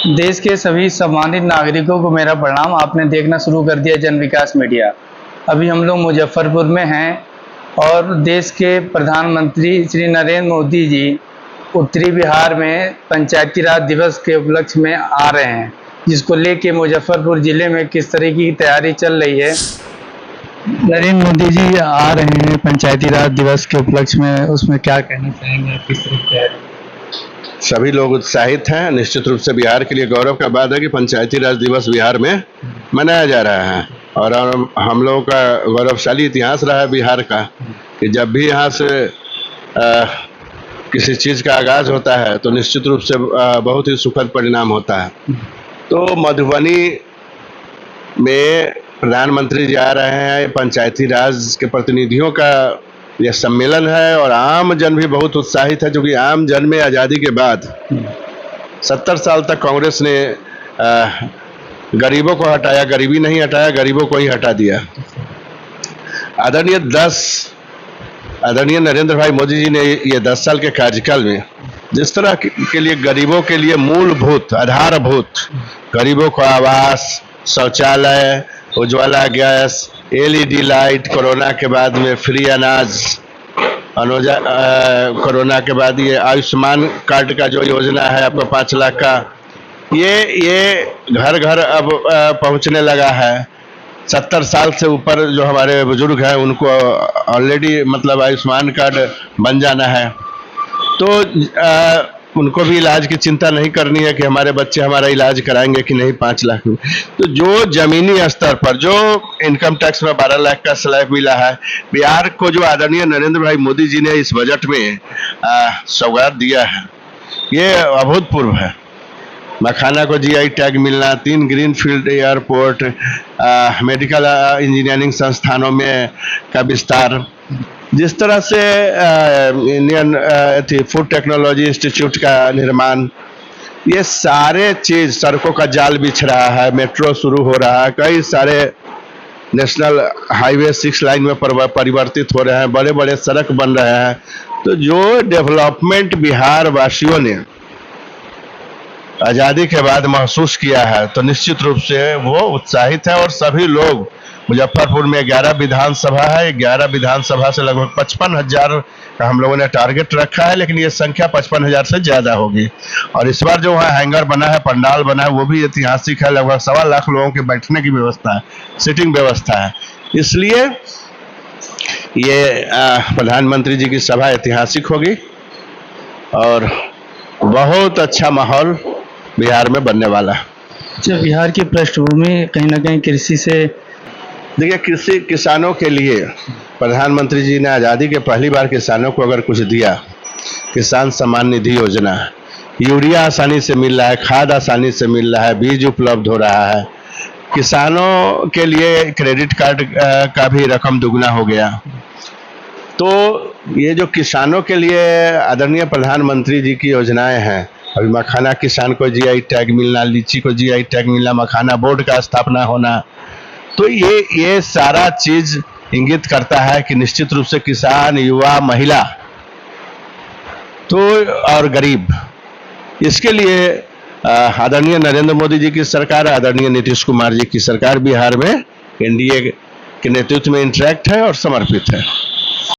देश के सभी सम्मानित नागरिकों को मेरा प्रणाम। आपने देखना शुरू कर दिया जन विकास मीडिया। अभी हम लोग मुजफ्फरपुर में हैं और देश के प्रधानमंत्री श्री नरेंद्र मोदी जी उत्तरी बिहार में पंचायती राज दिवस के उपलक्ष्य में आ रहे हैं, जिसको लेके मुजफ्फरपुर जिले में किस तरह की तैयारी चल रही है। नरेंद्र मोदी जी आ रहे हैं पंचायती राज दिवस के उपलक्ष्य में, उसमें क्या कहना चाहेंगे, किस तरह की तैयारी? सभी लोग उत्साहित हैं। निश्चित रूप से बिहार के लिए गौरव का बात है कि पंचायती राज दिवस बिहार में मनाया जा रहा है और हम लोगों का गौरवशाली इतिहास रहा है बिहार का कि जब भी यहाँ से किसी चीज़ का आगाज होता है तो निश्चित रूप से बहुत ही सुखद परिणाम होता है। तो मधुबनी में प्रधानमंत्री जी आ रहे हैं, पंचायती राज के प्रतिनिधियों का यह सम्मेलन है और आम जन भी बहुत उत्साहित है, क्योंकि आम जन में आज़ादी के बाद 70 साल तक कांग्रेस ने गरीबों को हटाया, गरीबी नहीं हटाया, गरीबों को ही हटा दिया। आदरणीय नरेंद्र भाई मोदी जी ने ये 10 साल के कार्यकाल में जिस तरह के लिए गरीबों के लिए मूलभूत आधारभूत गरीबों को आवास, शौचालय, Ujjwala gas, LED light, corona के बाद में फ्री अनाज, कोरोना के बाद ये आयुष्मान कार्ड का जो योजना है आपका 5 लाख का, ये घर घर अब पहुंचने लगा है। 70 साल से ऊपर जो हमारे बुजुर्ग हैं उनको ऑलरेडी मतलब आयुष्मान कार्ड बन जाना है, तो उनको भी इलाज की चिंता नहीं करनी है कि हमारे बच्चे हमारा इलाज कराएंगे कि नहीं 5 लाख में। तो जो जमीनी स्तर पर जो इनकम टैक्स में 12 लाख का स्लैब मिला है, बिहार को जो आदरणीय नरेंद्र भाई मोदी जी ने इस बजट में सौगात दिया है, ये अभूतपूर्व है। मखाना को GI टैग मिलना, 3 ग्रीनफील्ड एयरपोर्ट, मेडिकल इंजीनियरिंग संस्थानों में का विस्तार, जिस तरह से इंडियन फूड टेक्नोलॉजी इंस्टीट्यूट का निर्माण, ये सारे चीज, सड़कों का जाल बिछ रहा है, मेट्रो शुरू हो रहा है, कई सारे नेशनल हाईवे 6 लाइन में परिवर्तित हो रहे हैं, बड़े बड़े सड़क बन रहे हैं। तो जो डेवलपमेंट बिहार वासियों ने आज़ादी के बाद महसूस किया है, तो निश्चित रूप से वो उत्साहित है। और सभी लोग, मुजफ्फरपुर में 11 विधानसभा है, 11 विधानसभा से लगभग 55,000 का हम लोगों ने टारगेट रखा है, लेकिन ये संख्या 55,000 से ज़्यादा होगी। और इस बार जो वहाँ हैंगर बना है, पंडाल बना है, वो भी ऐतिहासिक है। लगभग 1.25 लाख लोगों के बैठने की व्यवस्था है, सिटिंग व्यवस्था है। इसलिए ये प्रधानमंत्री जी की सभा ऐतिहासिक होगी और बहुत अच्छा माहौल बिहार में बनने वाला है। अच्छा, बिहार की पृष्ठभूमि कहीं ना कहीं कृषि से, देखिए, किसानों के लिए प्रधानमंत्री जी ने आज़ादी के पहली बार किसानों को अगर कुछ दिया, किसान सम्मान निधि योजना, यूरिया आसानी से मिल रहा है, खाद आसानी से मिल रहा है, बीज उपलब्ध हो रहा है, किसानों के लिए क्रेडिट कार्ड का भी रकम दुगना हो गया। तो ये जो किसानों के लिए आदरणीय प्रधानमंत्री जी की योजनाएं हैं, अभी मखाना किसान को GI टैग मिलना, लीची को GI टैग मिलना, मखाना बोर्ड का स्थापना होना, तो ये सारा चीज इंगित करता है कि निश्चित रूप से किसान, युवा, महिला तो और गरीब, इसके लिए आदरणीय नरेंद्र मोदी जी की सरकार, आदरणीय नीतीश कुमार जी की सरकार बिहार में NDA के नेतृत्व में इंटरैक्ट है और समर्पित है।